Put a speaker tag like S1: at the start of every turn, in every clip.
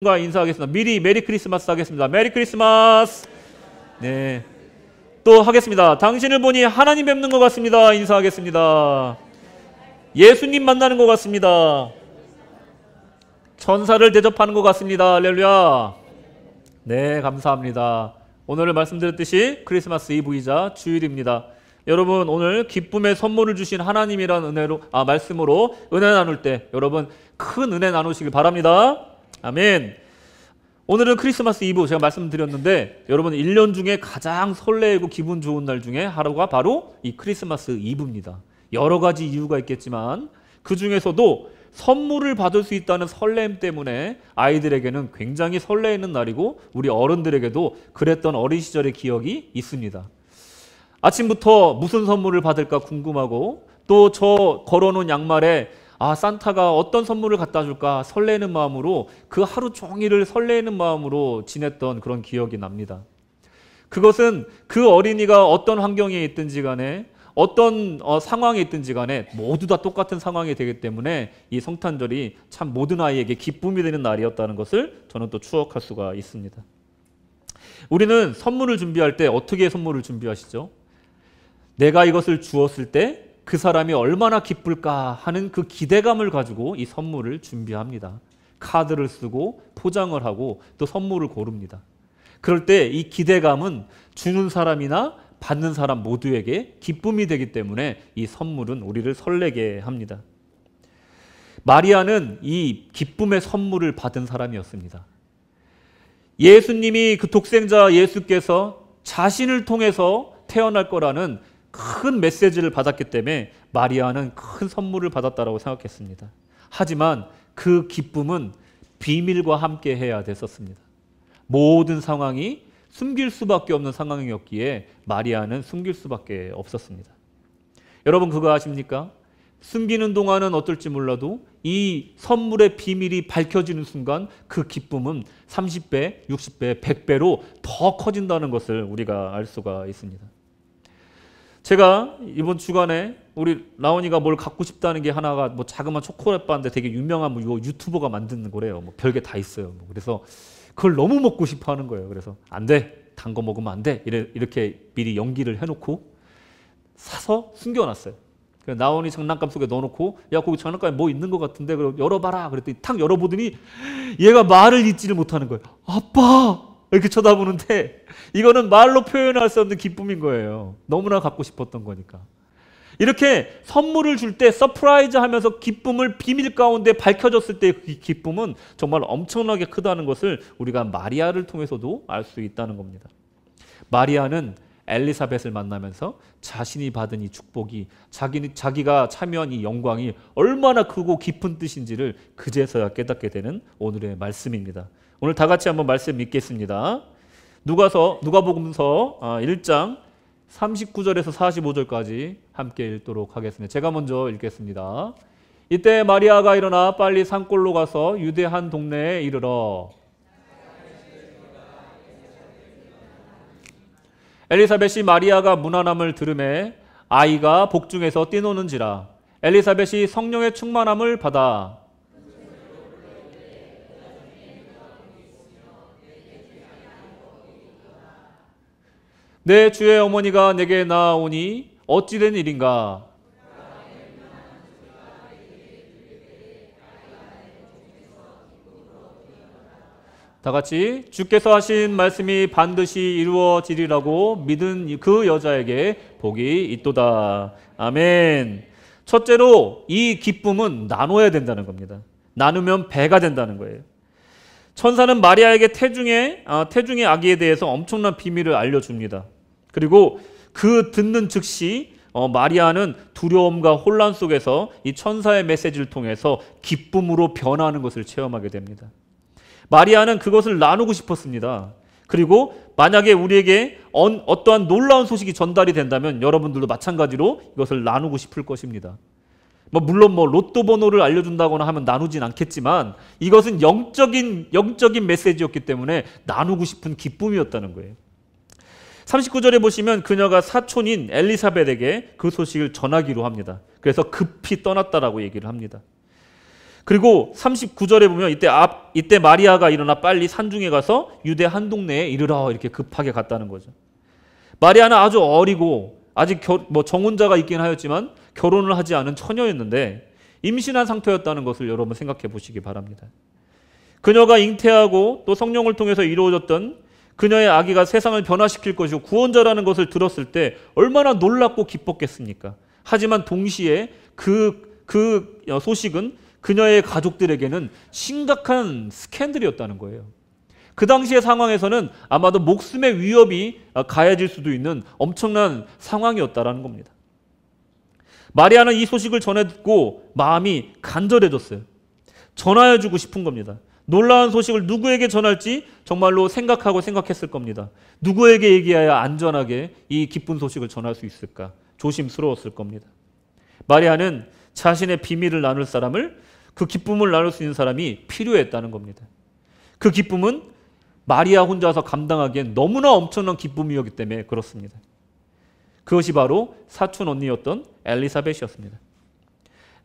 S1: 인사하겠습니다. 미리 메리 크리스마스 하겠습니다. 메리 크리스마스. 네. 또 하겠습니다. 당신을 보니 하나님 뵙는 것 같습니다. 인사하겠습니다. 예수님 만나는 것 같습니다. 천사를 대접하는 것 같습니다. 할렐루야. 네, 감사합니다. 오늘 말씀드렸듯이 크리스마스 이브이자 주일입니다. 여러분, 오늘 기쁨의 선물을 주신 하나님이란 말씀으로 은혜 나눌 때 여러분 큰 은혜 나누시길 바랍니다. 아멘. 오늘은 크리스마스 이브, 제가 말씀드렸는데 여러분 1년 중에 가장 설레고 기분 좋은 날 중에 하루가 바로 이 크리스마스 이브입니다. 여러 가지 이유가 있겠지만 그 중에서도 선물을 받을 수 있다는 설렘 때문에 아이들에게는 굉장히 설레이는 날이고 우리 어른들에게도 그랬던 어린 시절의 기억이 있습니다. 아침부터 무슨 선물을 받을까 궁금하고 또 저 걸어놓은 양말에 산타가 어떤 선물을 갖다 줄까 설레는 마음으로 그 하루 종일을 설레는 마음으로 지냈던 그런 기억이 납니다. 그것은 그 어린이가 어떤 환경에 있든지 간에 어떤 상황에 있든지 간에 모두 다 똑같은 상황이 되기 때문에 이 성탄절이 참 모든 아이에게 기쁨이 되는 날이었다는 것을 저는 또 추억할 수가 있습니다. 우리는 선물을 준비할 때 어떻게 선물을 준비하시죠? 내가 이것을 주었을 때 그 사람이 얼마나 기쁠까 하는 그 기대감을 가지고 이 선물을 준비합니다. 카드를 쓰고 포장을 하고 또 선물을 고릅니다. 그럴 때 이 기대감은 주는 사람이나 받는 사람 모두에게 기쁨이 되기 때문에 이 선물은 우리를 설레게 합니다. 마리아는 이 기쁨의 선물을 받은 사람이었습니다. 예수님이 그 독생자 예수께서 자신을 통해서 태어날 거라는 큰 메시지를 받았기 때문에 마리아는 큰 선물을 받았다고 생각했습니다. 하지만 그 기쁨은 비밀과 함께 해야 됐었습니다. 모든 상황이 숨길 수밖에 없는 상황이었기에 마리아는 숨길 수밖에 없었습니다. 여러분 그거 아십니까? 숨기는 동안은 어떨지 몰라도 이 선물의 비밀이 밝혀지는 순간 그 기쁨은 30배, 60배, 100배로 더 커진다는 것을 우리가 알 수가 있습니다. 제가 이번 주간에 우리 라온이가 뭘 갖고 싶다는 게 하나가 자그마한 초콜릿 바인데 되게 유명한 유튜버가 만드는 거래요. 별게 다 있어요. 그래서 그걸 너무 먹고 싶어 하는 거예요. 그래서 안 돼. 단 거 먹으면 안 돼. 이렇게 미리 연기를 해놓고 사서 숨겨놨어요. 그래서 라온이 장난감 속에 넣어놓고 야 거기 장난감에 뭐 있는 것 같은데 그럼 열어봐라. 그랬더니 탁 열어보더니 얘가 말을 잇지를 못하는 거예요. 아빠! 이렇게 쳐다보는데 이거는 말로 표현할 수 없는 기쁨인 거예요. 너무나 갖고 싶었던 거니까. 이렇게 선물을 줄 때 서프라이즈 하면서 기쁨을 비밀 가운데 밝혀졌을 때 그 기쁨은 정말 엄청나게 크다는 것을 우리가 마리아를 통해서도 알 수 있다는 겁니다. 마리아는 엘리사벳을 만나면서 자신이 받은 이 축복이 자기가 참여한 이 영광이 얼마나 크고 깊은 뜻인지를 그제서야 깨닫게 되는 오늘의 말씀입니다. 오늘 다 같이 한번 말씀 읽겠습니다. 누가복음서 1장 39절에서 45절까지 함께 읽도록 하겠습니다. 제가 먼저 읽겠습니다. 이때 마리아가 일어나 빨리 산골로 가서 유대 한 동네에 이르러 엘리사벳이 마리아가 문안함을 들으매 아이가 복중에서 뛰노는지라 엘리사벳이 성령의 충만함을 받아 내 주의 어머니가 내게 나아오니 어찌된 일인가? 다 같이 주께서 하신 말씀이 반드시 이루어지리라고 믿은 그 여자에게 복이 있도다. 아멘. 첫째로 이 기쁨은 나눠야 된다는 겁니다. 나누면 배가 된다는 거예요. 천사는 마리아에게 태중의 아기에 대해서 엄청난 비밀을 알려줍니다. 그리고 그 듣는 즉시 마리아는 두려움과 혼란 속에서 이 천사의 메시지를 통해서 기쁨으로 변하는 것을 체험하게 됩니다. 마리아는 그것을 나누고 싶었습니다. 그리고 만약에 우리에게 어떠한 놀라운 소식이 전달이 된다면 여러분들도 마찬가지로 이것을 나누고 싶을 것입니다. 물론 로또 번호를 알려준다거나 하면 나누진 않겠지만 이것은 영적인 메시지였기 때문에 나누고 싶은 기쁨이었다는 거예요. 39절에 보시면 그녀가 사촌인 엘리사벳에게 그 소식을 전하기로 합니다. 그래서 급히 떠났다라고 얘기를 합니다. 그리고 39절에 보면 이때 마리아가 일어나 빨리 산중에 가서 유대 한 동네에 이르러 이렇게 급하게 갔다는 거죠. 마리아는 아주 어리고 아직 정혼자가 있긴 하였지만 결혼을 하지 않은 처녀였는데 임신한 상태였다는 것을 여러분 생각해 보시기 바랍니다. 그녀가 잉태하고 또 성령을 통해서 이루어졌던 그녀의 아기가 세상을 변화시킬 것이고 구원자라는 것을 들었을 때 얼마나 놀랍고 기뻤겠습니까? 하지만 동시에 그 소식은 그녀의 가족들에게는 심각한 스캔들이었다는 거예요. 그 당시의 상황에서는 아마도 목숨의 위협이 가해질 수도 있는 엄청난 상황이었다라는 겁니다. 마리아는 이 소식을 전해 듣고 마음이 간절해졌어요. 전하여주고 싶은 겁니다. 놀라운 소식을 누구에게 전할지 정말로 생각했을 겁니다. 누구에게 얘기해야 안전하게 이 기쁜 소식을 전할 수 있을까? 조심스러웠을 겁니다. 마리아는 자신의 비밀을 나눌 사람을, 그 기쁨을 나눌 수 있는 사람이 필요했다는 겁니다. 그 기쁨은 마리아 혼자서 감당하기엔 너무나 엄청난 기쁨이었기 때문에 그렇습니다. 그것이 바로 사촌 언니였던 엘리사벳이었습니다.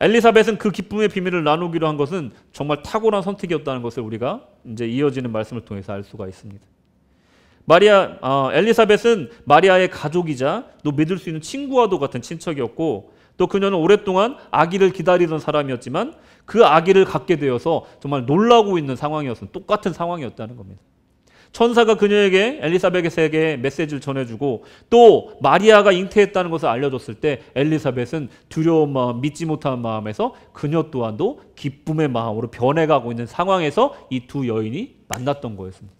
S1: 엘리사벳은 그 기쁨의 비밀을 나누기로 한 것은 정말 탁월한 선택이었다는 것을 우리가 이제 이어지는 말씀을 통해서 알 수가 있습니다. 엘리사벳은 마리아의 가족이자 또 믿을 수 있는 친구와도 같은 친척이었고, 또 그녀는 오랫동안 아기를 기다리던 사람이었지만 그 아기를 갖게 되어서 정말 놀라고 있는 상황이었습니다. 똑같은 상황이었다는 겁니다. 천사가 그녀에게, 엘리사벳에게 메시지를 전해주고 또 마리아가 잉태했다는 것을 알려줬을 때 엘리사벳은 두려운 마음, 믿지 못하는 마음에서 그녀 또한도 기쁨의 마음으로 변해가고 있는 상황에서 이 두 여인이 만났던 거였습니다.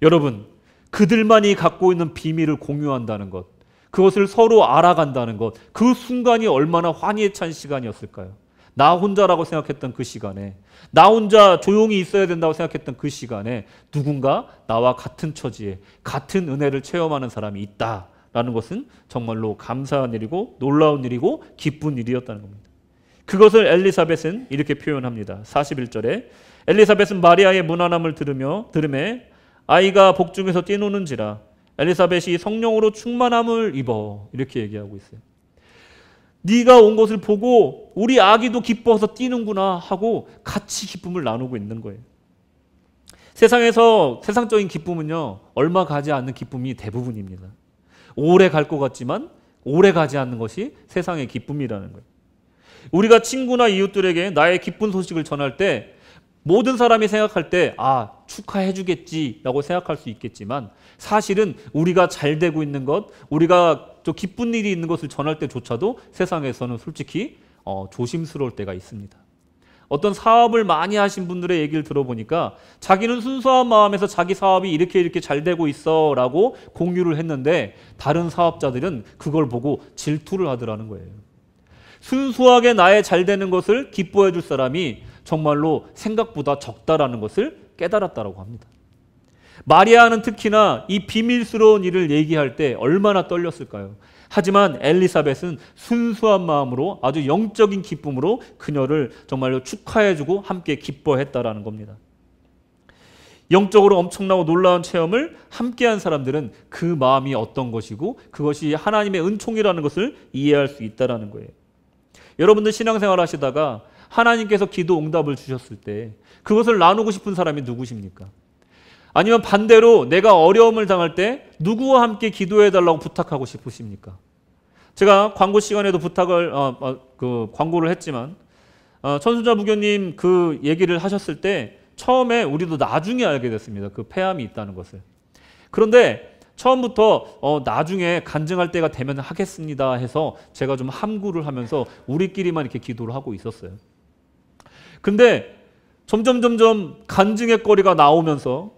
S1: 여러분, 그들만이 갖고 있는 비밀을 공유한다는 것, 그것을 서로 알아간다는 것, 그 순간이 얼마나 환희에 찬 시간이었을까요? 나 혼자라고 생각했던 그 시간에, 나 혼자 조용히 있어야 된다고 생각했던 그 시간에 누군가 나와 같은 처지에 같은 은혜를 체험하는 사람이 있다라는 것은 정말로 감사한 일이고 놀라운 일이고 기쁜 일이었다는 겁니다. 그것을 엘리사벳은 이렇게 표현합니다. 41절에 엘리사벳은 마리아의 무난함을 들으매 아이가 복중에서 뛰노는지라 엘리사벳이 성령으로 충만함을 입어, 이렇게 얘기하고 있어요. 네가 온 것을 보고 우리 아기도 기뻐서 뛰는구나 하고 같이 기쁨을 나누고 있는 거예요. 세상적인 기쁨은요, 얼마 가지 않는 기쁨이 대부분입니다. 오래 갈 것 같지만 오래 가지 않는 것이 세상의 기쁨이라는 거예요. 우리가 친구나 이웃들에게 나의 기쁜 소식을 전할 때 모든 사람이 생각할 때 축하해 주겠지라고 생각할 수 있겠지만 사실은 우리가 잘 되고 있는 것, 우리가 좀 기쁜 일이 있는 것을 전할 때조차도 세상에서는 솔직히 조심스러울 때가 있습니다. 어떤 사업을 많이 하신 분들의 얘기를 들어보니까 자기는 순수한 마음에서 자기 사업이 이렇게 잘 되고 있어 라고 공유를 했는데 다른 사업자들은 그걸 보고 질투를 하더라는 거예요. 순수하게 나의 잘 되는 것을 기뻐해 줄 사람이 정말로 생각보다 적다라는 것을 깨달았다고 합니다. 마리아는 특히나 이 비밀스러운 일을 얘기할 때 얼마나 떨렸을까요? 하지만 엘리사벳은 순수한 마음으로 아주 영적인 기쁨으로 그녀를 정말로 축하해주고 함께 기뻐했다라는 겁니다. 영적으로 엄청나고 놀라운 체험을 함께한 사람들은 그 마음이 어떤 것이고 그것이 하나님의 은총이라는 것을 이해할 수 있다는 거예요. 여러분들 신앙생활 하시다가 하나님께서 기도 응답을 주셨을 때 그것을 나누고 싶은 사람이 누구십니까? 아니면 반대로 내가 어려움을 당할 때 누구와 함께 기도해달라고 부탁하고 싶으십니까? 제가 광고 시간에도 광고를 했지만 천순자 부교님 그 얘기를 하셨을 때 처음에 우리도 나중에 알게 됐습니다. 그 폐암이 있다는 것을. 그런데 처음부터 나중에 간증할 때가 되면 하겠습니다 해서 제가 좀 함구를 하면서 우리끼리만 이렇게 기도를 하고 있었어요. 근데 점점 간증의 거리가 나오면서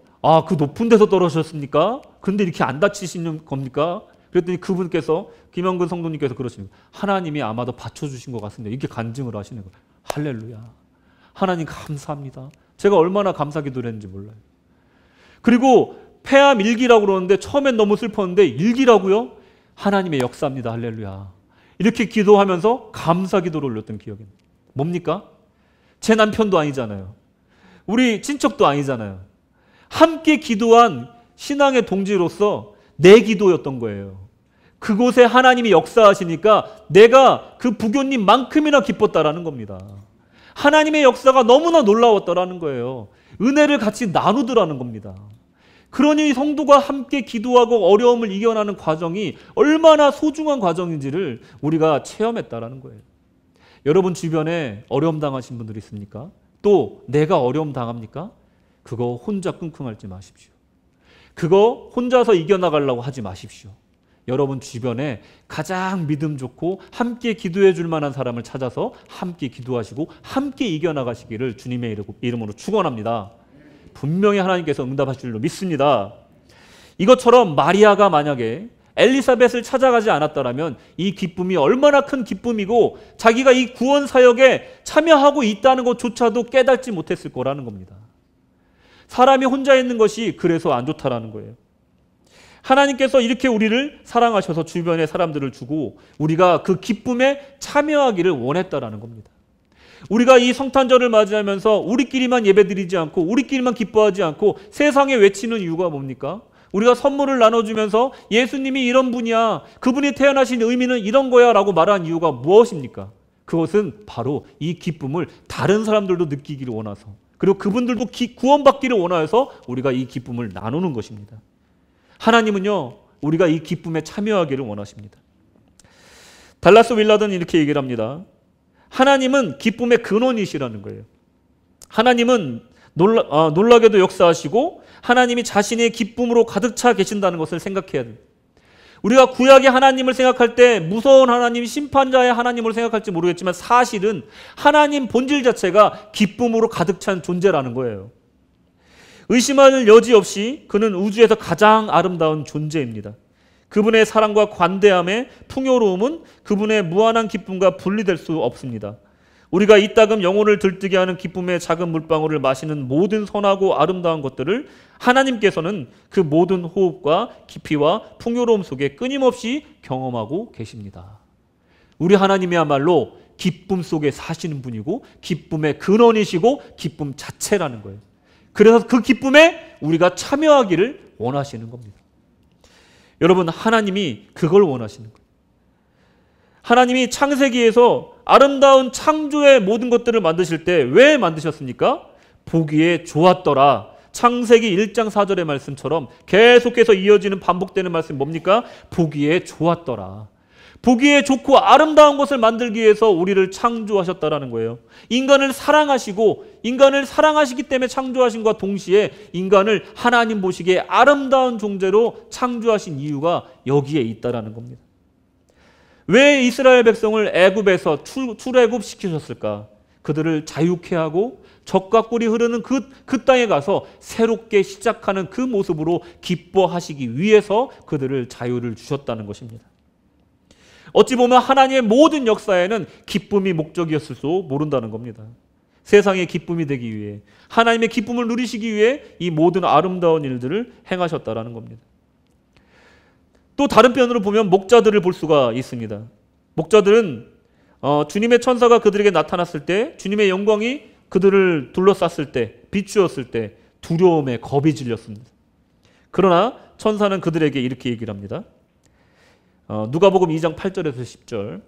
S1: 그 높은 데서 떨어졌습니까? 근데 이렇게 안 다치시는 겁니까? 그랬더니 그분께서, 김영근 성도님께서 그러십니다. 하나님이 아마도 받쳐주신 것 같습니다. 이렇게 간증을 하시는 거예요. 할렐루야. 하나님 감사합니다. 제가 얼마나 감사 기도를 했는지 몰라요. 그리고 폐암 1기라고 그러는데 처음엔 너무 슬펐는데 1기라고요? 하나님의 역사입니다. 할렐루야. 이렇게 기도하면서 감사 기도를 올렸던 기억이 납니다. 뭡니까? 제 남편도 아니잖아요. 우리 친척도 아니잖아요. 함께 기도한 신앙의 동지로서 내 기도였던 거예요. 그곳에 하나님이 역사하시니까 내가 그 부교님만큼이나 기뻤다라는 겁니다. 하나님의 역사가 너무나 놀라웠더라는 거예요. 은혜를 같이 나누더라는 겁니다. 그러니 성도가 함께 기도하고 어려움을 이겨나는 과정이 얼마나 소중한 과정인지를 우리가 체험했다라는 거예요. 여러분 주변에 어려움 당하신 분들 있습니까? 또 내가 어려움 당합니까? 그거 혼자 끙끙 앓지 마십시오. 그거 혼자서 이겨나가려고 하지 마십시오. 여러분 주변에 가장 믿음 좋고 함께 기도해 줄 만한 사람을 찾아서 함께 기도하시고 함께 이겨나가시기를 주님의 이름으로 축원합니다. 분명히 하나님께서 응답하실 줄로 믿습니다. 이것처럼 마리아가 만약에 엘리사벳을 찾아가지 않았더라면 이 기쁨이 얼마나 큰 기쁨이고 자기가 이 구원 사역에 참여하고 있다는 것조차도 깨닫지 못했을 거라는 겁니다. 사람이 혼자 있는 것이 그래서 안 좋다라는 거예요. 하나님께서 이렇게 우리를 사랑하셔서 주변에 사람들을 주고 우리가 그 기쁨에 참여하기를 원했다라는 겁니다. 우리가 이 성탄절을 맞이하면서 우리끼리만 예배드리지 않고 우리끼리만 기뻐하지 않고 세상에 외치는 이유가 뭡니까? 우리가 선물을 나눠주면서 예수님이 이런 분이야, 그분이 태어나신 의미는 이런 거야 라고 말한 이유가 무엇입니까? 그것은 바로 이 기쁨을 다른 사람들도 느끼기를 원해서, 그리고 그분들도 구원받기를 원하여서 우리가 이 기쁨을 나누는 것입니다. 하나님은요, 우리가 이 기쁨에 참여하기를 원하십니다. 달라스 윌라드는 이렇게 얘기를 합니다. 하나님은 기쁨의 근원이시라는 거예요. 하나님은 놀라게도 역사하시고 하나님이 자신의 기쁨으로 가득 차 계신다는 것을 생각해야 돼요. 우리가 구약의 하나님을 생각할 때 무서운 하나님, 심판자의 하나님을 생각할지 모르겠지만 사실은 하나님 본질 자체가 기쁨으로 가득 찬 존재라는 거예요. 의심할 여지 없이 그는 우주에서 가장 아름다운 존재입니다. 그분의 사랑과 관대함의 풍요로움은 그분의 무한한 기쁨과 분리될 수 없습니다. 우리가 이따금 영혼을 들뜨게 하는 기쁨의 작은 물방울을 마시는 모든 선하고 아름다운 것들을 하나님께서는 그 모든 호흡과 깊이와 풍요로움 속에 끊임없이 경험하고 계십니다. 우리 하나님이야말로 기쁨 속에 사시는 분이고 기쁨의 근원이시고 기쁨 자체라는 거예요. 그래서 그 기쁨에 우리가 참여하기를 원하시는 겁니다. 여러분, 하나님이 그걸 원하시는 거예요. 하나님이 창세기에서 아름다운 창조의 모든 것들을 만드실 때 왜 만드셨습니까? 보기에 좋았더라. 창세기 1장 4절의 말씀처럼 계속해서 이어지는 반복되는 말씀 뭡니까? 보기에 좋았더라. 보기에 좋고 아름다운 것을 만들기 위해서 우리를 창조하셨다라는 거예요. 인간을 사랑하시고 인간을 사랑하시기 때문에 창조하신 것과 동시에 인간을 하나님 보시기에 아름다운 존재로 창조하신 이유가 여기에 있다라는 겁니다. 왜 이스라엘 백성을 애굽에서 출애굽 시키셨을까? 그들을 자유케 하고 젖과 꿀이 흐르는 그 땅에 가서 새롭게 시작하는 그 모습으로 기뻐하시기 위해서 그들을 자유를 주셨다는 것입니다. 어찌 보면 하나님의 모든 역사에는 기쁨이 목적이었을지도 모른다는 겁니다. 세상의 기쁨이 되기 위해, 하나님의 기쁨을 누리시기 위해 이 모든 아름다운 일들을 행하셨다는 겁니다. 또 다른 편으로 보면 목자들을 볼 수가 있습니다. 목자들은 주님의 천사가 그들에게 나타났을 때, 주님의 영광이 그들을 둘러쌌을 때, 비추었을 때 두려움에 겁이 질렸습니다. 그러나 천사는 그들에게 이렇게 얘기를 합니다. 누가복음 2장 8절에서 10절.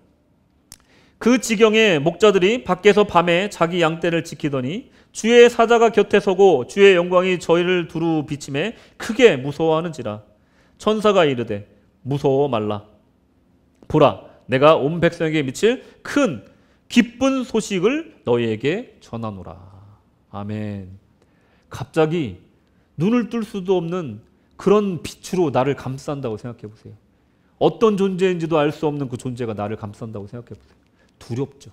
S1: 그 지경에 목자들이 밖에서 밤에 자기 양떼를 지키더니 주의 사자가 곁에 서고 주의 영광이 저희를 두루 비침에 크게 무서워하는지라. 천사가 이르되 무서워 말라. 보라, 내가 온 백성에게 미칠 큰 기쁜 소식을 너희에게 전하노라. 아멘. 갑자기 눈을 뜰 수도 없는 그런 빛으로 나를 감싼다고 생각해 보세요. 어떤 존재인지도 알 수 없는 그 존재가 나를 감싼다고 생각해 보세요. 두렵죠.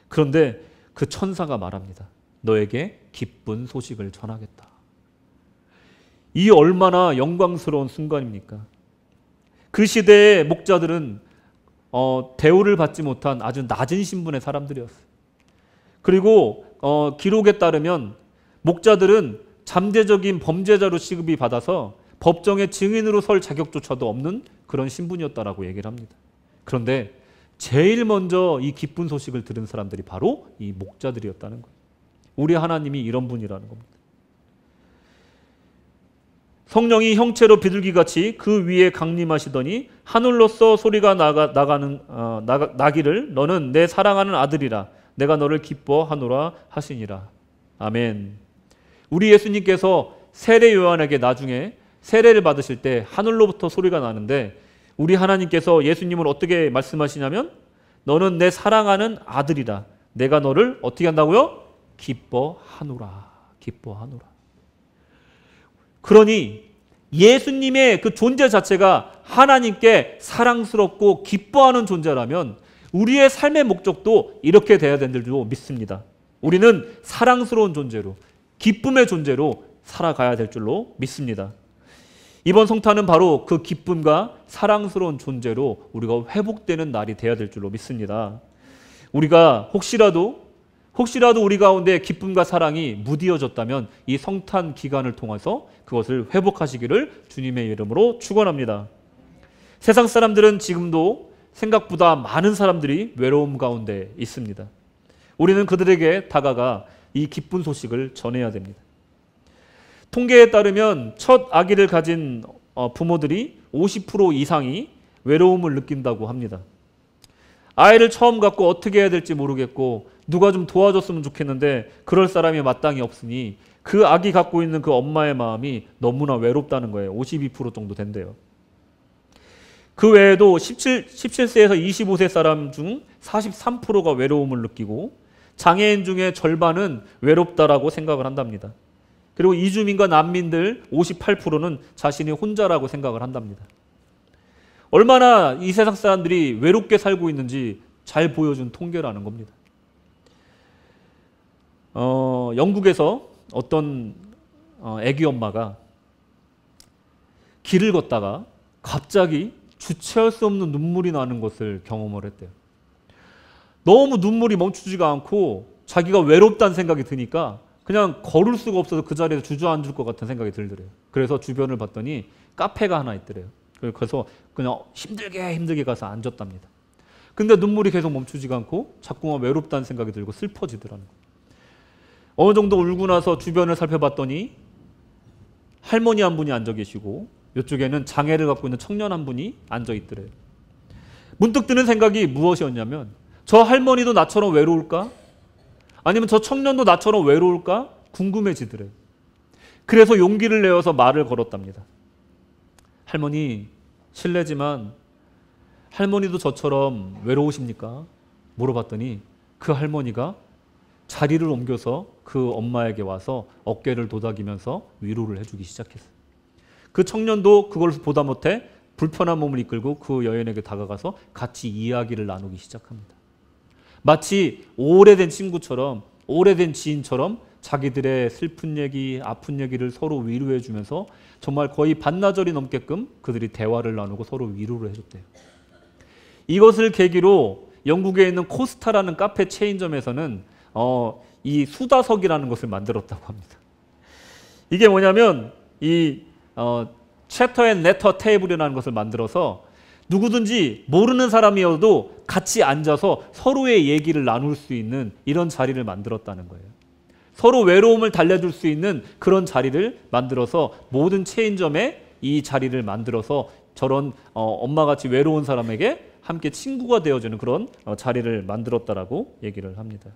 S1: 그런데 그 천사가 말합니다. 너에게 기쁜 소식을 전하겠다. 이 얼마나 영광스러운 순간입니까? 그 시대의 목자들은 대우를 받지 못한 아주 낮은 신분의 사람들이었어요. 그리고 기록에 따르면 목자들은 잠재적인 범죄자로 취급이 받아서 법정의 증인으로 설 자격조차도 없는 그런 신분이었다라고 얘기를 합니다. 그런데 제일 먼저 이 기쁜 소식을 들은 사람들이 바로 이 목자들이었다는 거예요. 우리 하나님이 이런 분이라는 겁니다. 성령이 형체로 비둘기같이 그 위에 강림하시더니 하늘로서 소리가 나기를 너는 내 사랑하는 아들이라 내가 너를 기뻐하노라 하시니라. 아멘. 우리 예수님께서 세례 요한에게 나중에 세례를 받으실 때 하늘로부터 소리가 나는데 우리 하나님께서 예수님을 어떻게 말씀하시냐면 너는 내 사랑하는 아들이라. 내가 너를 어떻게 한다고요? 기뻐하노라. 기뻐하노라. 그러니 예수님의 그 존재 자체가 하나님께 사랑스럽고 기뻐하는 존재라면 우리의 삶의 목적도 이렇게 돼야 되는 줄 믿습니다. 우리는 사랑스러운 존재로, 기쁨의 존재로 살아가야 될 줄로 믿습니다. 이번 성탄은 바로 그 기쁨과 사랑스러운 존재로 우리가 회복되는 날이 되어야 될 줄로 믿습니다. 우리가 혹시라도 우리 가운데 기쁨과 사랑이 무디어졌다면 이 성탄 기간을 통해서 그것을 회복하시기를 주님의 이름으로 축원합니다. 세상 사람들은 지금도 생각보다 많은 사람들이 외로움 가운데 있습니다. 우리는 그들에게 다가가 이 기쁜 소식을 전해야 됩니다. 통계에 따르면 첫 아기를 가진 부모들이 50% 이상이 외로움을 느낀다고 합니다. 아이를 처음 갖고 어떻게 해야 될지 모르겠고 누가 좀 도와줬으면 좋겠는데 그럴 사람이 마땅히 없으니 그 아기 갖고 있는 그 엄마의 마음이 너무나 외롭다는 거예요. 52% 정도 된대요. 그 외에도 17세에서 25세 사람 중 43%가 외로움을 느끼고 장애인 중에 절반은 외롭다라고 생각을 한답니다. 그리고 이주민과 난민들 58%는 자신이 혼자라고 생각을 한답니다. 얼마나 이 세상 사람들이 외롭게 살고 있는지 잘 보여준 통계라는 겁니다. 영국에서 어떤 애기 엄마가 길을 걷다가 갑자기 주체할 수 없는 눈물이 나는 것을 경험을 했대요. 너무 눈물이 멈추지가 않고 자기가 외롭다는 생각이 드니까 그냥 걸을 수가 없어서 그 자리에서 주저앉을 것 같은 생각이 들더래요. 그래서 주변을 봤더니 카페가 하나 있더래요. 그래서 그냥 힘들게 가서 앉았답니다. 근데 눈물이 계속 멈추지가 않고 자꾸만 외롭다는 생각이 들고 슬퍼지더라는 거예요. 어느 정도 울고 나서 주변을 살펴봤더니 할머니 한 분이 앉아 계시고 이쪽에는 장애를 갖고 있는 청년 한 분이 앉아 있더래요. 문득 드는 생각이 무엇이었냐면 저 할머니도 나처럼 외로울까? 아니면 저 청년도 나처럼 외로울까? 궁금해지더래요. 그래서 용기를 내어서 말을 걸었답니다. 할머니, 실례지만 할머니도 저처럼 외로우십니까? 물어봤더니 그 할머니가 자리를 옮겨서 그 엄마에게 와서 어깨를 도닥이면서 위로를 해주기 시작했어요. 그 청년도 그걸 보다 못해 불편한 몸을 이끌고 그 여인에게 다가가서 같이 이야기를 나누기 시작합니다. 마치 오래된 친구처럼, 오래된 지인처럼 자기들의 슬픈 얘기, 아픈 얘기를 서로 위로해 주면서 정말 거의 반나절이 넘게끔 그들이 대화를 나누고 서로 위로를 해줬대요. 이것을 계기로 영국에 있는 코스타라는 카페 체인점에서는 이 수다석이라는 것을 만들었다고 합니다. 이게 뭐냐면 이 채터 앤 레터 테이블이라는 것을 만들어서 누구든지 모르는 사람이어도 같이 앉아서 서로의 얘기를 나눌 수 있는 이런 자리를 만들었다는 거예요. 서로 외로움을 달래줄 수 있는 그런 자리를 만들어서 모든 체인점에 이 자리를 만들어서 저런 엄마같이 외로운 사람에게 함께 친구가 되어주는 그런 자리를 만들었다라고 얘기를 합니다.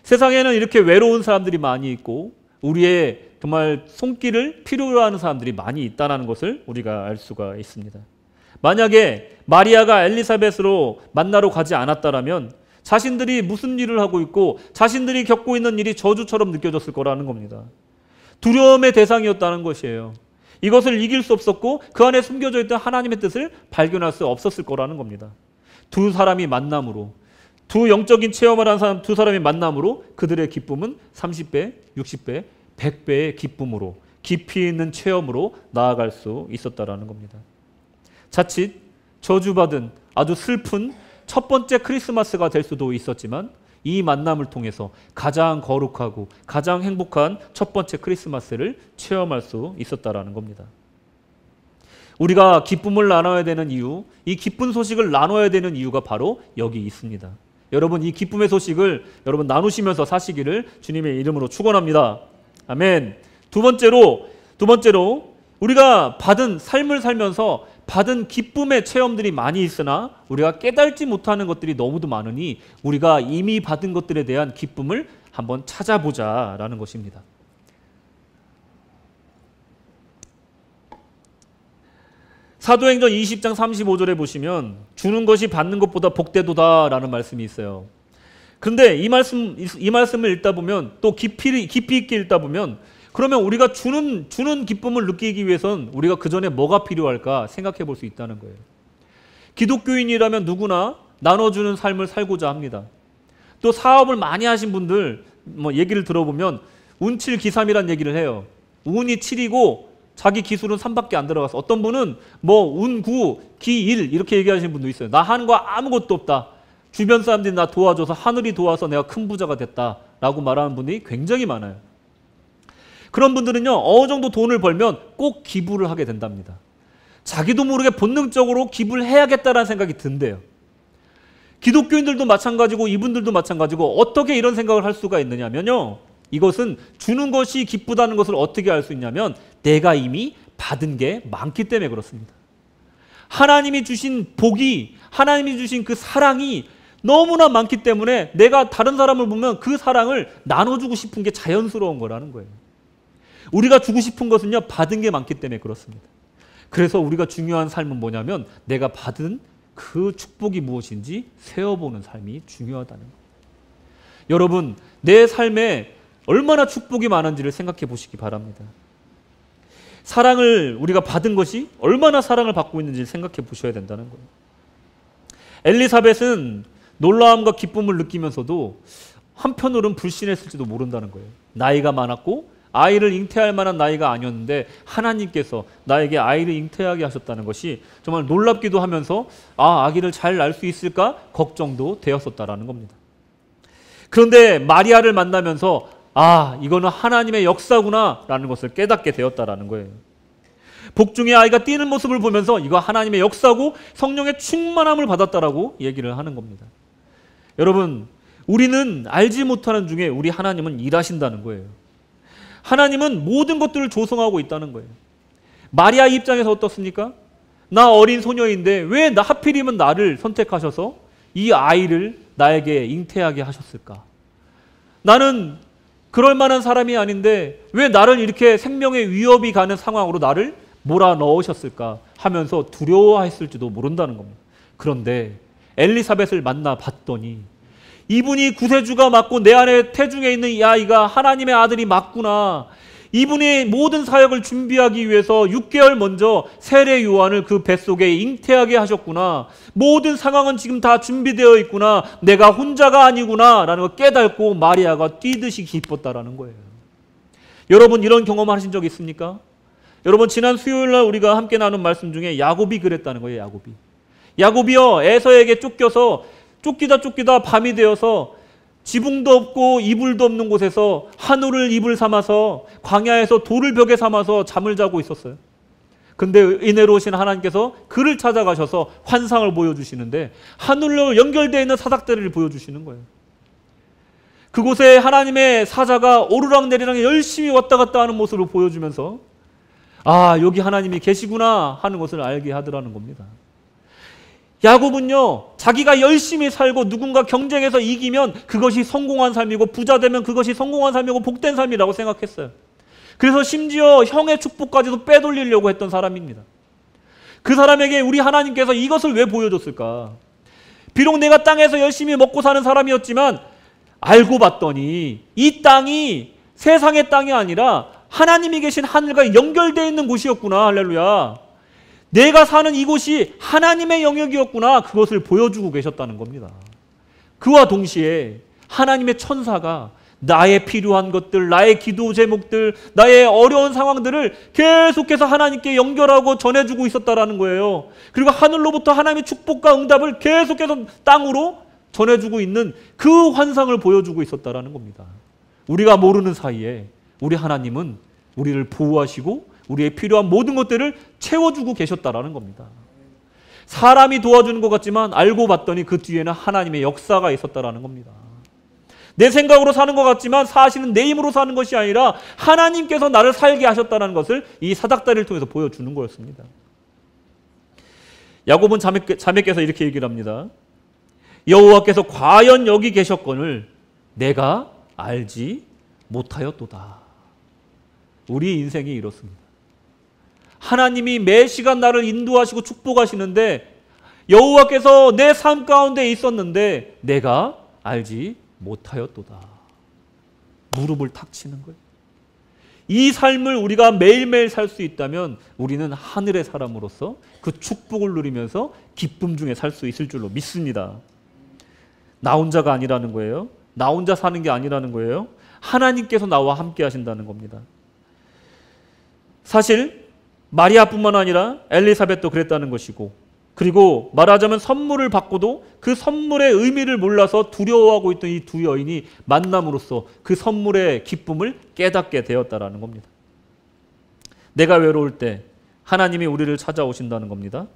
S1: 세상에는 이렇게 외로운 사람들이 많이 있고 우리의 정말 손길을 필요로 하는 사람들이 많이 있다는 것을 우리가 알 수가 있습니다. 만약에 마리아가 엘리사벳으로 만나러 가지 않았다면 자신들이 무슨 일을 하고 있고 자신들이 겪고 있는 일이 저주처럼 느껴졌을 거라는 겁니다. 두려움의 대상이었다는 것이에요. 이것을 이길 수 없었고 그 안에 숨겨져 있던 하나님의 뜻을 발견할 수 없었을 거라는 겁니다. 두 사람이 만남으로, 두 영적인 체험을 한 사람 두 사람의 만남으로 그들의 기쁨은 30배, 60배, 100배의 기쁨으로 깊이 있는 체험으로 나아갈 수 있었다라는 겁니다. 자칫 저주받은 아주 슬픈 첫 번째 크리스마스가 될 수도 있었지만 이 만남을 통해서 가장 거룩하고 가장 행복한 첫 번째 크리스마스를 체험할 수 있었다라는 겁니다. 우리가 기쁨을 나눠야 되는 이유, 이 기쁜 소식을 나눠야 되는 이유가 바로 여기 있습니다. 여러분 이 기쁨의 소식을 여러분 나누시면서 사시기를 주님의 이름으로 축원합니다. 아멘. 두 번째로 우리가 받은 삶을 살면서 받은 기쁨의 체험들이 많이 있으나 우리가 깨달지 못하는 것들이 너무도 많으니 우리가 이미 받은 것들에 대한 기쁨을 한번 찾아보자라는 것입니다. 사도행전 20장 35절에 보시면 주는 것이 받는 것보다 복되도다라는 말씀이 있어요. 그런데 이 말씀을 읽다 보면 또 깊이 있게 읽다 보면 그러면 우리가 주는 기쁨을 느끼기 위해선 우리가 그 전에 뭐가 필요할까 생각해 볼 수 있다는 거예요. 기독교인이라면 누구나 나눠주는 삶을 살고자 합니다. 또 사업을 많이 하신 분들 얘기를 들어보면 운칠 기삼이란 얘기를 해요. 운이 7이고 자기 기술은 3밖에 안 들어가서 어떤 분은 운 9, 기 1 이렇게 얘기하시는 분도 있어요. 나 하는 거 아무것도 없다. 주변 사람들이 나 도와줘서 하늘이 도와서 내가 큰 부자가 됐다라고 말하는 분이 굉장히 많아요. 그런 분들은요, 어느 정도 돈을 벌면 꼭 기부를 하게 된답니다. 자기도 모르게 본능적으로 기부를 해야겠다라는 생각이 든대요. 기독교인들도 마찬가지고 이분들도 마찬가지고 어떻게 이런 생각을 할 수가 있느냐면요. 이것은 주는 것이 기쁘다는 것을 어떻게 알 수 있냐면 내가 이미 받은 게 많기 때문에 그렇습니다. 하나님이 주신 복이, 하나님이 주신 그 사랑이 너무나 많기 때문에 내가 다른 사람을 보면 그 사랑을 나눠주고 싶은 게 자연스러운 거라는 거예요. 우리가 주고 싶은 것은요, 받은 게 많기 때문에 그렇습니다. 그래서 우리가 중요한 삶은 뭐냐면 내가 받은 그 축복이 무엇인지 세어보는 삶이 중요하다는 거예요. 여러분, 내 삶에 얼마나 축복이 많은지를 생각해 보시기 바랍니다. 사랑을 우리가 받은 것이 얼마나 사랑을 받고 있는지 생각해 보셔야 된다는 거예요. 엘리사벳은 놀라움과 기쁨을 느끼면서도 한편으로는 불신했을지도 모른다는 거예요. 나이가 많았고 아이를 잉태할 만한 나이가 아니었는데 하나님께서 나에게 아이를 잉태하게 하셨다는 것이 정말 놀랍기도 하면서 아기를 잘 낳을 수 있을까 걱정도 되었었다라는 겁니다. 그런데 마리아를 만나면서 이거는 하나님의 역사구나 라는 것을 깨닫게 되었다라는 거예요. 복중의 아이가 뛰는 모습을 보면서 이거 하나님의 역사고 성령의 충만함을 받았다라고 얘기를 하는 겁니다. 여러분, 우리는 알지 못하는 중에 우리 하나님은 일하신다는 거예요. 하나님은 모든 것들을 조성하고 있다는 거예요. 마리아 입장에서 어떻습니까? 나 어린 소녀인데 왜 하필이면 나를 선택하셔서 이 아이를 나에게 잉태하게 하셨을까? 나는 그럴 만한 사람이 아닌데 왜 나를 이렇게 생명의 위협이 가는 상황으로 나를 몰아넣으셨을까 하면서 두려워했을지도 모른다는 겁니다. 그런데 엘리사벳을 만나 봤더니 이분이 구세주가 맞고 내 안에 태중에 있는 이 아이가 하나님의 아들이 맞구나. 이분의 모든 사역을 준비하기 위해서 6개월 먼저 세례 요한을 그 뱃속에 잉태하게 하셨구나. 모든 상황은 지금 다 준비되어 있구나. 내가 혼자가 아니구나 라는 걸 깨닫고 마리아가 뛰듯이 기뻤다라는 거예요. 여러분, 이런 경험 하신 적 있습니까? 여러분, 지난 수요일 날 우리가 함께 나눈 말씀 중에 야곱이 그랬다는 거예요. 야곱이요, 에서에게 쫓기다 밤이 되어서 지붕도 없고 이불도 없는 곳에서 한우를 이불 삼아서 광야에서 돌을 벽에 삼아서 잠을 자고 있었어요. 근데 은혜로우신 하나님께서 그를 찾아가셔서 환상을 보여주시는데 하늘로 연결되어 있는 사닥다리를 보여주시는 거예요. 그곳에 하나님의 사자가 오르락내리락 열심히 왔다 갔다 하는 모습을 보여주면서 여기 하나님이 계시구나 하는 것을 알게 하더라는 겁니다. 야곱은요, 자기가 열심히 살고 누군가 경쟁해서 이기면 그것이 성공한 삶이고 부자 되면 그것이 성공한 삶이고 복된 삶이라고 생각했어요. 그래서 심지어 형의 축복까지도 빼돌리려고 했던 사람입니다. 그 사람에게 우리 하나님께서 이것을 왜 보여줬을까? 비록 내가 땅에서 열심히 먹고 사는 사람이었지만 알고 봤더니 이 땅이 세상의 땅이 아니라 하나님이 계신 하늘과 연결되어 있는 곳이었구나. 할렐루야. 내가 사는 이곳이 하나님의 영역이었구나. 그것을 보여주고 계셨다는 겁니다. 그와 동시에 하나님의 천사가 나의 필요한 것들, 나의 기도 제목들, 나의 어려운 상황들을 계속해서 하나님께 연결하고 전해주고 있었다라는 거예요. 그리고 하늘로부터 하나님의 축복과 응답을 계속해서 땅으로 전해주고 있는 그 환상을 보여주고 있었다라는 겁니다. 우리가 모르는 사이에 우리 하나님은 우리를 보호하시고 우리의 필요한 모든 것들을 채워주고 계셨다라는 겁니다. 사람이 도와주는 것 같지만 알고 봤더니 그 뒤에는 하나님의 역사가 있었다라는 겁니다. 내 생각으로 사는 것 같지만 사실은 내 힘으로 사는 것이 아니라 하나님께서 나를 살게 하셨다는 것을 이 사닥다리를 통해서 보여주는 거였습니다. 야곱은 자매께서 이렇게 얘기를 합니다. 여호와께서 과연 여기 계셨거늘 내가 알지 못하였도다. 우리 인생이 이렇습니다. 하나님이 매 시간 나를 인도하시고 축복하시는데 여호와께서 내 삶 가운데 있었는데 내가 알지 못하였도다. 무릎을 탁 치는 거예요. 이 삶을 우리가 매일매일 살 수 있다면 우리는 하늘의 사람으로서 그 축복을 누리면서 기쁨 중에 살 수 있을 줄로 믿습니다. 나 혼자가 아니라는 거예요. 나 혼자 사는 게 아니라는 거예요. 하나님께서 나와 함께 하신다는 겁니다. 사실 마리아뿐만 아니라 엘리사벳도 그랬다는 것이고, 그리고 말하자면 선물을 받고도 그 선물의 의미를 몰라서 두려워하고 있던 이 두 여인이 만남으로써 그 선물의 기쁨을 깨닫게 되었다라는 겁니다. 내가 외로울 때 하나님이 우리를 찾아오신다는 겁니다.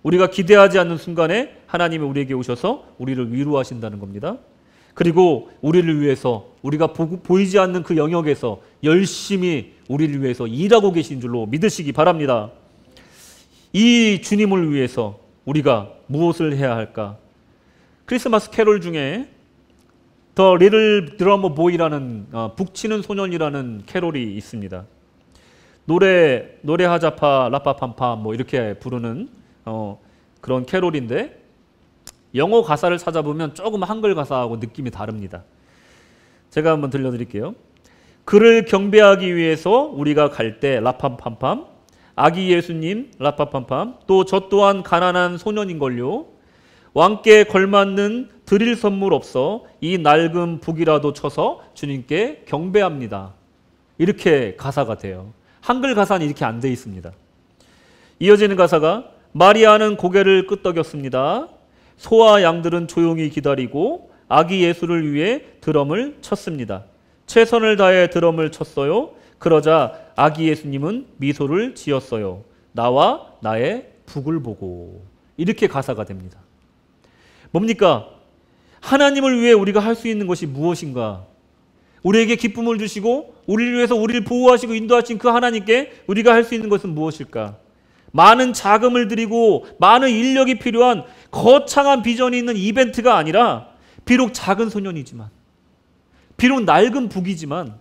S1: 우리가 기대하지 않는 순간에 하나님이 우리에게 오셔서 우리를 위로하신다는 겁니다. 그리고 우리를 위해서 우리가 보이지 않는 그 영역에서 열심히 우리를 위해서 일하고 계신 줄로 믿으시기 바랍니다. 이 주님을 위해서 우리가 무엇을 해야 할까? 크리스마스 캐롤 중에 더 리틀 드러머 보이라는 북치는 소년이라는 캐롤이 있습니다. 노래하자파 라빠팜파 뭐 이렇게 부르는 그런 캐롤인데 영어 가사를 찾아보면 조금 한글 가사하고 느낌이 다릅니다. 제가 한번 들려드릴게요. 그를 경배하기 위해서 우리가 갈 때 라팜팜팜, 아기 예수님 라팜팜팜, 또 저 또한 가난한 소년인걸요. 왕께 걸맞는 드릴 선물 없어 이 낡은 북이라도 쳐서 주님께 경배합니다. 이렇게 가사가 돼요. 한글 가사는 이렇게 안 돼 있습니다. 이어지는 가사가 마리아는 고개를 끄덕였습니다. 소와 양들은 조용히 기다리고 아기 예수를 위해 드럼을 쳤습니다. 최선을 다해 드럼을 쳤어요. 그러자 아기 예수님은 미소를 지었어요. 나와 나의 북을 보고. 이렇게 가사가 됩니다. 뭡니까? 하나님을 위해 우리가 할 수 있는 것이 무엇인가? 우리에게 기쁨을 주시고 우리를 위해서 우리를 보호하시고 인도하신 그 하나님께 우리가 할 수 있는 것은 무엇일까? 많은 자금을 들이고 많은 인력이 필요한 거창한 비전이 있는 이벤트가 아니라 비록 작은 소년이지만, 비록 낡은 북이지만,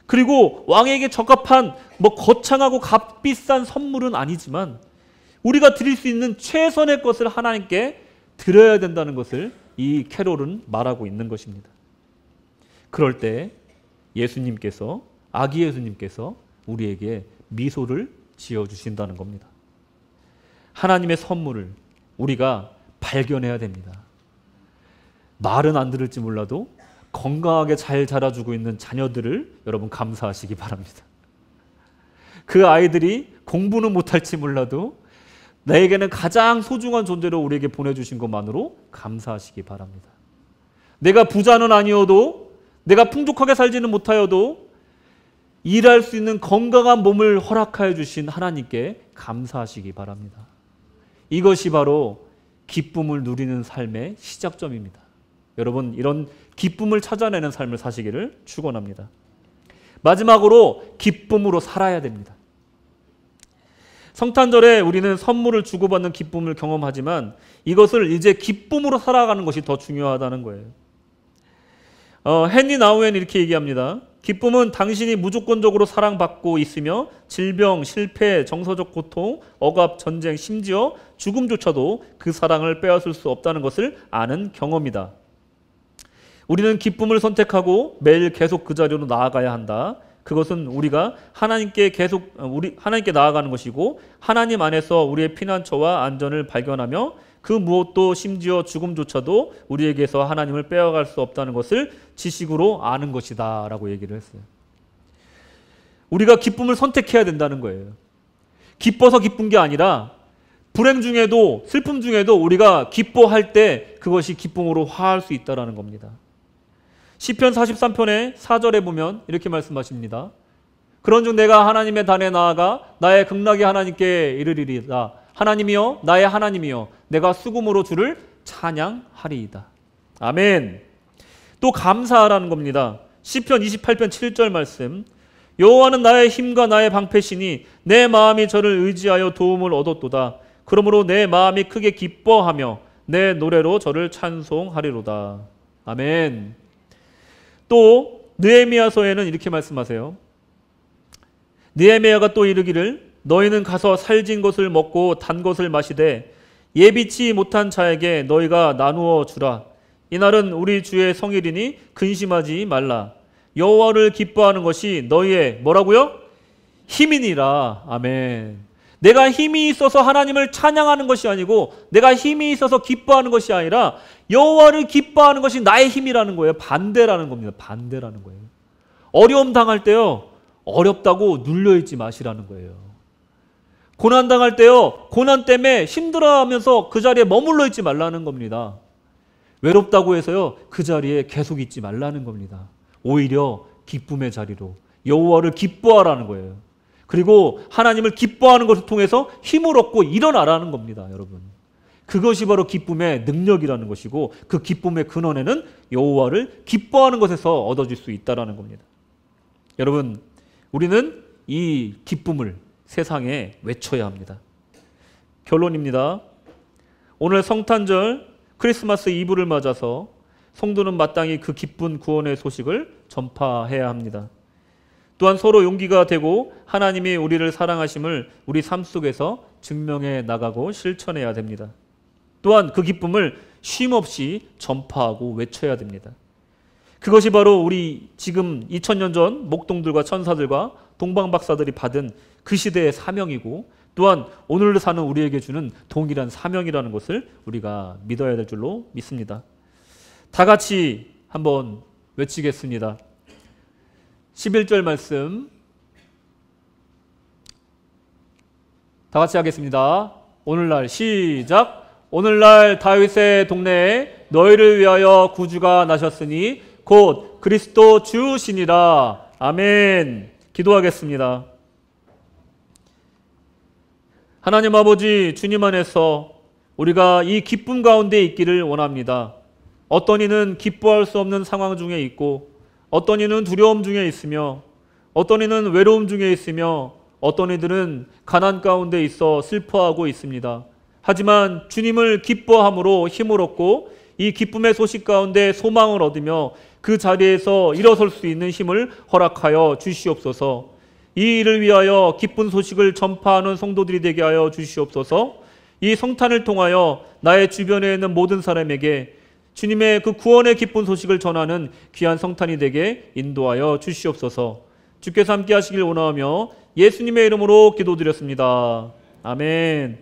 S1: 그리고 왕에게 적합한 거창하고 값비싼 선물은 아니지만 우리가 드릴 수 있는 최선의 것을 하나님께 드려야 된다는 것을 이 캐롤은 말하고 있는 것입니다. 그럴 때 예수님께서, 아기 예수님께서 우리에게 미소를 지어주신다는 겁니다. 하나님의 선물을 우리가 발견해야 됩니다. 말은 안 들을지 몰라도 건강하게 잘 자라주고 있는 자녀들을 여러분 감사하시기 바랍니다. 그 아이들이 공부는 못할지 몰라도 나에게는 가장 소중한 존재로 우리에게 보내주신 것만으로 감사하시기 바랍니다. 내가 부자는 아니어도, 내가 풍족하게 살지는 못하여도 일할 수 있는 건강한 몸을 허락하여 주신 하나님께 감사하시기 바랍니다. 이것이 바로 기쁨을 누리는 삶의 시작점입니다. 여러분, 이런 기쁨을 찾아내는 삶을 사시기를 축원합니다. 마지막으로 기쁨으로 살아야 됩니다. 성탄절에 우리는 선물을 주고받는 기쁨을 경험하지만 이것을 이제 기쁨으로 살아가는 것이 더 중요하다는 거예요. 헨리 나우엔 이렇게 얘기합니다. 기쁨은 당신이 무조건적으로 사랑받고 있으며 질병, 실패, 정서적 고통, 억압, 전쟁, 심지어 죽음조차도 그 사랑을 빼앗을 수 없다는 것을 아는 경험이다. 우리는 기쁨을 선택하고 매일 계속 그 자리로 나아가야 한다. 그것은 우리가 하나님께 나아가는 것이고 하나님 안에서 우리의 피난처와 안전을 발견하며 그 무엇도 심지어 죽음조차도 우리에게서 하나님을 빼앗아갈 수 없다는 것을 지식으로 아는 것이다 라고 얘기를 했어요. 우리가 기쁨을 선택해야 된다는 거예요. 기뻐서 기쁜 게 아니라 불행 중에도 슬픔 중에도 우리가 기뻐할 때 그것이 기쁨으로 화할 수 있다는 겁니다. 시편 43편의 4절에 보면 이렇게 말씀하십니다. 그런즉 내가 하나님의 단에 나아가 나의 극락의 하나님께 이르리이다. 하나님이여 나의 하나님이여 내가 수금으로 주를 찬양하리이다. 아멘. 또 감사하라는 겁니다. 시편 28편 7절 말씀. 여호와는 나의 힘과 나의 방패시니 내 마음이 저를 의지하여 도움을 얻었도다. 그러므로 내 마음이 크게 기뻐하며 내 노래로 저를 찬송하리로다. 아멘. 또 느헤미야서에는 이렇게 말씀하세요. 느헤미야가 또 이르기를 너희는 가서 살진 것을 먹고 단 것을 마시되 예비치 못한 자에게 너희가 나누어 주라. 이날은 우리 주의 성일이니 근심하지 말라. 여호와를 기뻐하는 것이 너희의 뭐라고요? 힘이니라. 아멘. 내가 힘이 있어서 하나님을 찬양하는 것이 아니고 내가 힘이 있어서 기뻐하는 것이 아니라 여호와를 기뻐하는 것이 나의 힘이라는 거예요. 반대라는 겁니다. 반대라는 거예요. 어려움 당할 때요. 어렵다고 눌려있지 마시라는 거예요. 고난 당할 때요. 고난 때문에 힘들어하면서 그 자리에 머물러 있지 말라는 겁니다. 외롭다고 해서요. 그 자리에 계속 있지 말라는 겁니다. 오히려 기쁨의 자리로 여호와를 기뻐하라는 거예요. 그리고 하나님을 기뻐하는 것을 통해서 힘을 얻고 일어나라는 겁니다. 여러분. 그것이 바로 기쁨의 능력이라는 것이고 그 기쁨의 근원에는 여호와를 기뻐하는 것에서 얻어질 수 있다는 겁니다. 여러분, 우리는 이 기쁨을 세상에 외쳐야 합니다. 결론입니다. 오늘 성탄절 크리스마스 이브를 맞아서 성도는 마땅히 그 기쁜 구원의 소식을 전파해야 합니다. 또한 서로 용기가 되고 하나님이 우리를 사랑하심을 우리 삶 속에서 증명해 나가고 실천해야 됩니다. 또한 그 기쁨을 쉼없이 전파하고 외쳐야 됩니다. 그것이 바로 우리 지금 2000년 전 목동들과 천사들과 동방박사들이 받은 그 시대의 사명이고 또한 오늘 사는 우리에게 주는 동일한 사명이라는 것을 우리가 믿어야 될 줄로 믿습니다. 다 같이 한번 외치겠습니다. 11절 말씀 다 같이 하겠습니다. 오늘날 시작. 오늘날 다윗의 동네에 너희를 위하여 구주가 나셨으니 곧 그리스도 주시니라. 아멘. 기도하겠습니다. 하나님 아버지, 주님 안에서 우리가 이 기쁨 가운데 있기를 원합니다. 어떤 이는 기뻐할 수 없는 상황 중에 있고 어떤 이는 두려움 중에 있으며 어떤 이는 외로움 중에 있으며 어떤 이들은 가난 가운데 있어 슬퍼하고 있습니다. 하지만 주님을 기뻐함으로 힘을 얻고 이 기쁨의 소식 가운데 소망을 얻으며 그 자리에서 일어설 수 있는 힘을 허락하여 주시옵소서. 이 일을 위하여 기쁜 소식을 전파하는 성도들이 되게 하여 주시옵소서. 이 성탄을 통하여 나의 주변에 있는 모든 사람에게 주님의 그 구원의 기쁜 소식을 전하는 귀한 성탄이 되게 인도하여 주시옵소서. 주께서 함께 하시길 원하며 예수님의 이름으로 기도드렸습니다. 아멘.